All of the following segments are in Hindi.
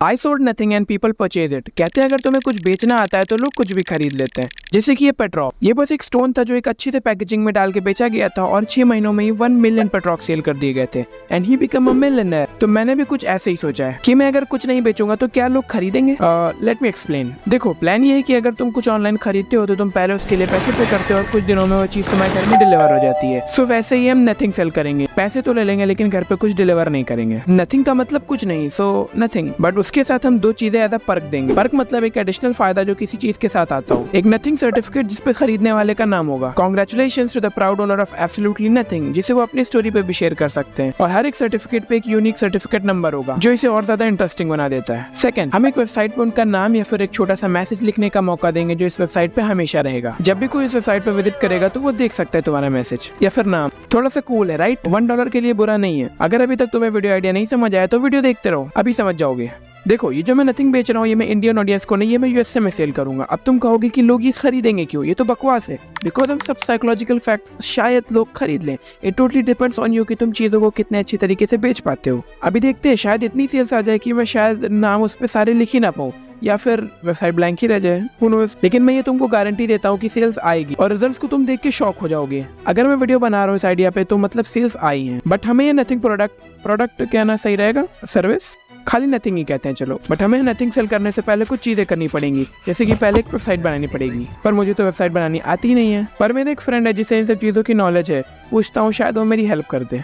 I sold nothing and people purchase it. कहते हैं अगर तुम्हें कुछ बेचना आता है तो लोग कुछ भी खरीद लेते हैं। जैसे कि ये पेट्रोक, ये बस एक स्टोन था जो एक अच्छी से पैकेजिंग में डाल के बेचा गया था और 6 महीनों में ही 1 मिलियन पेट्रोक सेल कर दिए गए थे and he become a millionaire. तो मैंने भी कुछ ऐसे ही सोचा है कि मैं अगर कुछ नहीं बेचूंगा तो क्या लोग खरीदेंगे। Let me explain. देखो, प्लान ये है कि अगर तुम कुछ ऑनलाइन खरीदते हो तो तुम पहले उसके लिए पैसे पे करते हो और कुछ दिनों में वो चीज तुम्हारे घर में डिलीवर हो जाती है। सो वैसे ही हम नथिंग सेल करेंगे। पैसे तो ले लेंगे लेकिन घर पे कुछ डिलीवर नहीं करेंगे। नथिंग का मतलब कुछ नहीं, सो नथिंग, बट उसके साथ हम 2 चीजें ज्यादा पर्क देंगे। पर्क मतलब एक एडिशनल फायदा जो किसी चीज के साथ आता हो। एक नथिंग सर्टिफिकेट जिसपे खरीदने वाले का नाम होगा। Congratulations to the proud owner of absolutely nothing, जिसे वो अपनी स्टोरी पे भी शेयर कर सकते हैं। और हर एक सर्टिफिकेट पे एक यूनिक सर्टिफिकेट नंबर होगा जो इसे और ज्यादा इंटरेस्टिंग बना देता है। सेकंड, हम एक वेबसाइट पे उनका नाम या फिर एक छोटा सा मैसेज लिखने का मौका देंगे जो इस वेबसाइट पे हमेशा रहेगा। जब भी कोई इस वेबसाइट पे विजिट करेगा तो वो देख सकता है तुम्हारा मैसेज या फिर नाम। थोड़ा सा कूल है, राइट? $1 के लिए बुरा नहीं है। अगर अभी तक तुम्हें वीडियो आइडिया नहीं समझ आया तो वीडियो देखते रहो, अभी समझ जाओगे। देखो, ये जो मैं नथिंग बेच रहा हूँ ये मैं इंडियन ऑडियंस को नहीं, ये मैं यूएसए में सेल करूंगा। अब तुम कहोगे कि लोग ये खरीदेंगे क्यों, ये तो बकवास है। बिकॉज ऑफ सब साइकोलॉजिकल फैक्ट शायद लोग खरीद लें। It totally depends on you कि तुम चीजों को कितने अच्छी तरीके से बेच पाते हो। अभी देखते हैं, शायद इतनी सेल्स आ जाए कि मैं शायद नाम उस पर सारे लिख ही ना पाऊँ या फिर वेबसाइट ब्लैंक ही रह जाए, who knows। लेकिन मैं ये तुमको गारंटी देता हूँ कि सेल्स आएगी और रिजल्ट्स को तुम देख के शॉक हो जाओगे। अगर मैं वीडियो बना रहा हूँ इस आइडिया पे तो मतलब सेल्स आई हैं। बट हमें ये नथिंग प्रोडक्ट कहना सही रहेगा, सर्विस, खाली नथिंग ही कहते हैं चलो। बट हमें नथिंग सेल करने से पहले कुछ चीजें करनी पड़ेंगी, जैसे कि पहले एक वेबसाइट बनानी पड़ेगी। पर मुझे तो वेबसाइट बनानी आती ही नहीं है। पर मेरे एक फ्रेंड है जिसे इन सब चीजों की नॉलेज है, पूछता हूँ शायद वो मेरी हेल्प कर दे।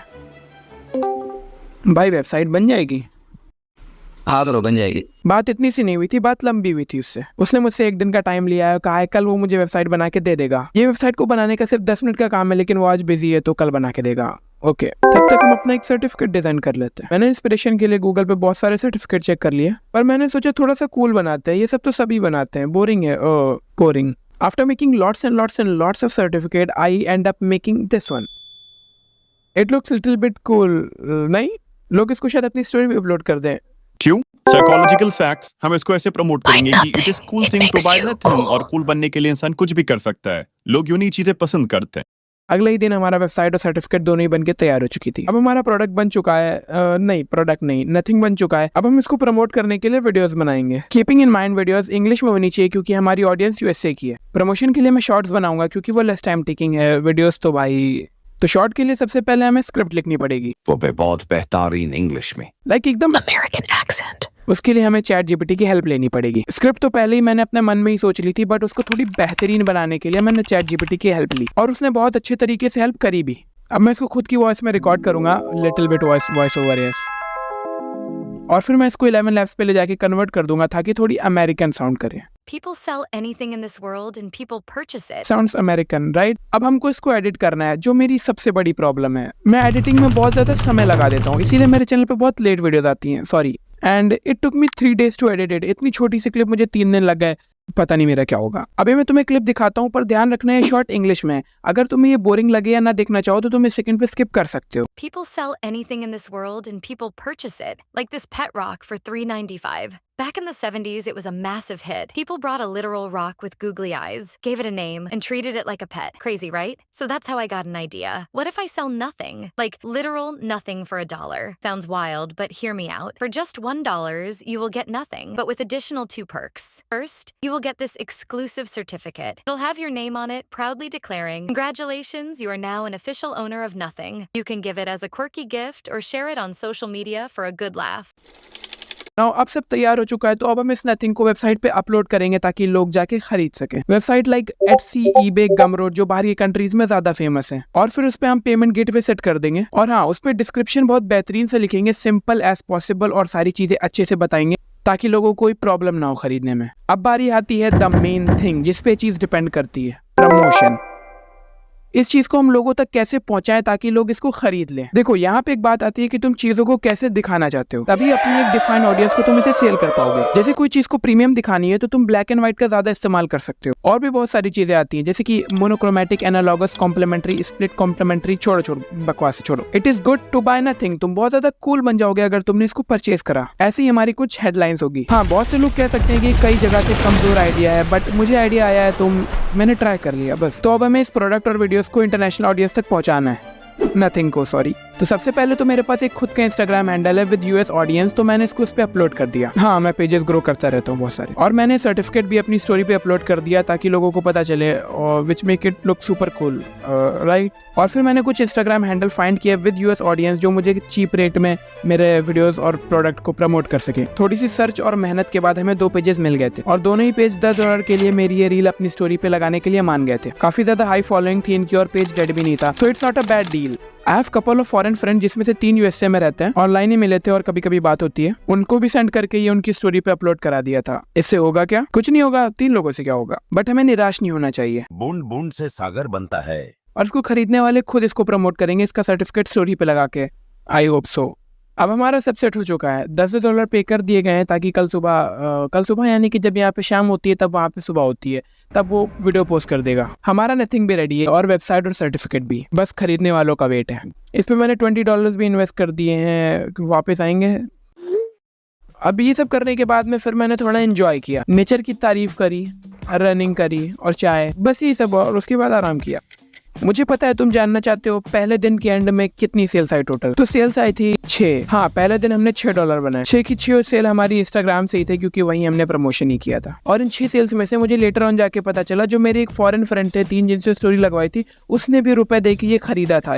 भाई वेबसाइट बन जाएगी? हाँ करो, बन जाएगी। बात इतनी सी नहीं हुई थी, बात लंबी हुई थी उससे। उसने मुझसे 1 दिन का टाइम लिया है, कहा है कल वो मुझे वेबसाइट बना के दे देगा। ये वेबसाइट को बनाने का सिर्फ 10 मिनट का काम है लेकिन वो आज बिजी है तो कल बना के देगा। ओके, तब तक हम अपना एक सर्टिफिकेट डिजाइन कर लेते हैं। मैंने इंस्पिरेशन के लिए गूगल पे बहुत सारे सर्टिफिकेट चेक कर लिए, पर मैंने सोचा थोड़ा सा कूल बनाते हैं। ये सब तो सभी बनाते हैं, बोरिंग है, boring. After making lots and lots of certificate, I end up making this one. It looks little bit cool, नहीं? लोग इसको शायद अपनी स्टोरी में अपलोड कर दें। क्यों? साइकोलॉजिकल फैक्ट्स हम इसको ऐसे प्रमोट करेंगे कि it is cool thing to buy nothing, और कूल बनने के लिए इंसान कुछ भी कर सकता है। लोग यूं ही चीजें पसंद करते हैं। अगले ही दिन हमारा वेबसाइट और सर्टिफिकेट दोनों ही बन के तैयार हो चुकी थी। अब हमारा प्रोडक्ट बन चुका है, नथिंग बन चुका है। अब हम इसको प्रमोट करने के लिए वीडियोस बनाएंगे। Keeping in mind videos English में होनी चाहिए क्योंकि हमारी ऑडियंस यूएसए की है। प्रमोशन के लिए मैं शॉर्ट्स बनाऊंगा क्योंकि वो लेस टाइम टेकिंग है। वीडियोस तो भाई, तो शॉर्ट के लिए सबसे पहले हमें स्क्रिप्ट लिखनी पड़ेगी, वो भी बहुत बेहतरीन इंग्लिश में, लाइक एकदम American accent. उसके लिए हमें चैट जीपीटी की हेल्प लेनी पड़ेगी। स्क्रिप्ट तो पहले ही मैंने अपने मन में ही सोच ली थी, बट उसको थोड़ी बेहतरीन बनाने के लिए मैंने चैट जीपीटी की हेल्प ली और उसने बहुत अच्छे तरीके से हेल्प करी भी। अब मैं इसको खुद की वॉइस में रिकॉर्ड करूंगा, little bit voice over, yes. और फिर मैं इसको 11 लैब्स पे ले जाके कन्वर्ट कर दूंगा ताकि थोड़ी अमेरिकन साउंड करे। People sell anything in this world and people purchase it. Sounds American, right? अब हमको इसको एडिट करना है, जो मेरी सबसे बड़ी प्रॉब्लम है। मैं एडिटिंग में बहुत ज्यादा समय लगा देता हूँ, इसीलिए मेरे चैनल पे बहुत लेट वीडियोस आती हैं, sorry. And it took me 3 days to edit it. इतनी छोटी सी क्लिप मुझे 3 दिन लग गए, पता नहीं मेरा क्या होगा। अभी मैं तुम्हें क्लिप दिखाता हूँ, पर ध्यान रखना है शॉर्ट इंग्लिश में। अगर तुम्हें ये बोरिंग लगे या ना देखना चाहो तो तुम इस सेकंड पे स्किप कर सकते हो। People sell anything in this world and people purchase it, like this pet rock for $3.95. Back in the 70s, it was a massive hit. People brought a literal rock with googly eyes, gave it a name, and treated it like a pet. Crazy, right? So that's how I got an idea. What if I sell nothing? Like literal nothing for $1. Sounds wild, but hear me out. For just $1, you will get nothing, but with additional 2 perks. First, you will get this exclusive certificate. It'll have your name on it, proudly declaring, "Congratulations, you are now an official owner of nothing." You can give it as a quirky gift or share it on social media for a good laugh. Now अब सब तैयार हो चुका है, तो अब हम इस नथिंग को वेबसाइट पे अपलोड करेंगे ताकि लोग जाके खरीद सके। Website like Etsy, eBay, Gumroad जो बाहरी कंट्रीज में ज्यादा फेमस है। और फिर उस पे हम पेमेंट गेटवे सेट कर देंगे। और हाँ, उस पे डिस्क्रिप्शन बहुत बेहतरीन से लिखेंगे, सिंपल एज पॉसिबल, और सारी चीजें अच्छे से बताएंगे ताकि लोगों को कोई प्रॉब्लम ना हो खरीदने में। अब बारी आती है द मेन थिंग, जिसपे चीज डिपेंड करती है, प्रमोशन। इस चीज को हम लोगों तक कैसे पहुंचाएं ताकि लोग इसको खरीद लें। देखो, यहाँ पे एक बात आती है कि तुम चीजों को कैसे दिखाना चाहते हो, तभी अपनी एक डिफाइंड ऑडियंस को तुम इसे सेल कर पाओगे। जैसे कोई चीज को प्रीमियम दिखानी है तो तुम ब्लैक एंड व्हाइट का ज्यादा इस्तेमाल कर सकते हो। और भी बहुत सारी चीजें आती हैं, जैसे कि monochromatic, analogous, complementary, split complementary. छोड़ो बकवास छोड़ो। It is good to buy nothing. तुम बहुत ज्यादा कूल बन जाओगे अगर तुमने इसको परचेज करा। ऐसी हमारी कुछ हेडलाइंस होगी। हाँ, बहुत से लोग कह सकते हैं कि कई जगह से कमजोर आइडिया है, बट मुझे आइडिया आया है तो मैंने ट्राई कर लिया बस। तो अब हमें इस प्रोडक्ट और वीडियोस को इंटरनेशनल ऑडियंस तक पहुंचाना है, नथिंग को, सॉरी। तो सबसे पहले तो मेरे पास एक खुद का इंस्टाग्राम हैंडल है विद यूएस ऑडियंस, तो मैंने इसको उस पे अपलोड कर दिया। हाँ, मैं पेजेस ग्रो करता रहता हूँ बहुत सारे, और मैंने सर्टिफिकेट भी अपनी स्टोरी पे अपलोड कर दिया ताकि लोगों को पता चले, और which make it look super cool, right. और फिर मैंने कुछ इंस्टाग्राम हैंडल फाइंड किया विद यूएस ऑडियंस जो मुझे चीप रेट में मेरे वीडियोस और प्रोडक्ट को प्रमोट कर सके। थोड़ी सी सर्च और मेहनत के बाद हमें 2 पेजेस मिल गए थे, और दोनों ही पेज $10 के लिए मेरी ये रील अपनी स्टोरी पे लगाने के लिए मान गए थे। काफी ज्यादा हाई फॉलोइंग थी इनकी और पेज डेड भी नहीं था, so it's not a bad deal. I have couple of foreign friend जिसमें से 3 यूएसए में रहते हैं, ऑनलाइन ही मिले थे और कभी कभी बात होती है, उनको भी सेंड करके ये उनकी स्टोरी पे अपलोड करा दिया था। इससे होगा क्या? कुछ नहीं होगा, 3 लोगों से क्या होगा, बट हमें निराश नहीं होना चाहिए। बूंद बूंद से सागर बनता है। और इसको खरीदने वाले खुद इसको प्रमोट करेंगे इसका सर्टिफिकेट स्टोरी पे लगा के। I hope so. अब हमारा सब सेट हो चुका है, $10 पे कर दिए गए हैं ताकि कल सुबह यानी कि जब यहाँ पे शाम होती है तब वहाँ पे सुबह होती है, तब वो वीडियो पोस्ट कर देगा। हमारा नथिंग भी रेडी है और वेबसाइट और सर्टिफिकेट भी, बस खरीदने वालों का वेट है। इस पे मैंने $20 भी इन्वेस्ट कर दिए हैं, वापस आएंगे। अब ये सब करने के बाद में फिर मैंने थोड़ा एंजॉय किया, नेचर की तारीफ करी, रनिंग करी और चाय, बस ये सब, और उसके बाद आराम किया। मुझे पता है तुम जानना चाहते हो पहले दिन के एंड में कितनी सेल्स आई टोटल। तो सेल्स आई थी 6। हाँ, पहले दिन हमने $6 बनाए। 6 की 6 सेल हमारी इंस्टाग्राम से ही थे क्योंकि वहीं हमने प्रमोशन ही किया था। और इन 6 सेल्स में से मुझे लेटर ऑन जाके पता चला जो मेरे एक फॉरेन फ्रेंड थे 3 जिनसे स्टोरी लगवाई थी, उसने भी रुपए दे के ये खरीदा था।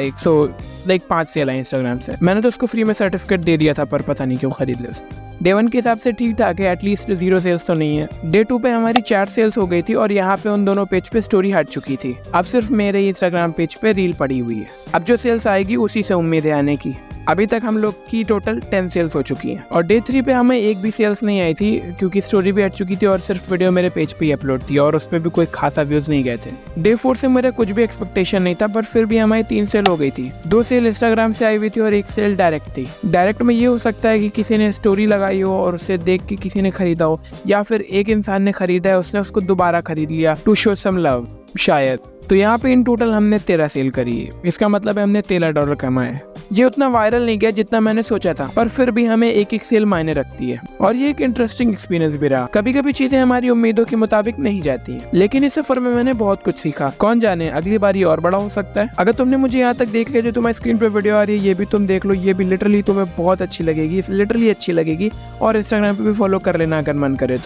5 सेल आई इंस्टाग्राम से। मैंने तो उसको फ्री में सर्टिफिकेट दे दिया था, पर पता नहीं क्यों खरीद ले उसने। डे 1 के हिसाब से ठीक ठाक है, एटलीस्ट 0 सेल्स तो नहीं है। डे 2 पे हमारी 4 सेल्स हो गई थी और यहाँ पे उन दोनों पेज पे स्टोरी हट चुकी थी। अब सिर्फ मेरे इंस्टाग्राम पेज पे रील पड़ी हुई है। अब जो सेल्स आएगी उसी से उम्मीद है आने की। अभी तक हम लोग की टोटल 10 सेल्स हो चुकी हैं। और डे 3 पे हमें एक भी सेल्स नहीं आई थी क्योंकि स्टोरी भी हट चुकी थी और सिर्फ वीडियो मेरे पेज पे ही अपलोड थी और उस पर भी कोई खासा व्यूज नहीं गए थे। डे 4 से मेरा कुछ भी एक्सपेक्टेशन नहीं था, पर फिर भी हमारी 3 सेल हो गई थी। 2 सेल इंस्टाग्राम से आई हुई थी और 1 सेल डायरेक्ट थी। डायरेक्ट में ये हो सकता है कि किसी ने स्टोरी लगाई हो और उसे देख के किसी ने खरीदा हो, या फिर एक इंसान ने खरीदा है, उसने उसको दोबारा खरीद लिया टू शो सम लव शायद। तो यहाँ पे इन टोटल हमने 13 सेल करी है। इसका मतलब है हमने $13 कमाए। ये उतना वायरल नहीं गया जितना मैंने सोचा था, पर फिर भी हमें एक सेल मायने रखती है और ये एक इंटरेस्टिंग एक्सपीरियंस भी रहा। कभी कभी चीजें हमारी उम्मीदों के मुताबिक नहीं जाती हैं, लेकिन इस सफर में मैंने बहुत कुछ सीखा। कौन जाने अगली बार ये और बड़ा हो सकता है। अगर तुमने मुझे यहाँ तक देख लिया, जो तुम्हारी स्क्रीन पे वीडियो आ रही है ये भी तुम देख लो, ये भी लिटरली तुम्हें बहुत अच्छी लगेगी, लिटरली अच्छी लगेगी। और इंस्टाग्राम पे भी फॉलो कर लेना अगर मन करे तो।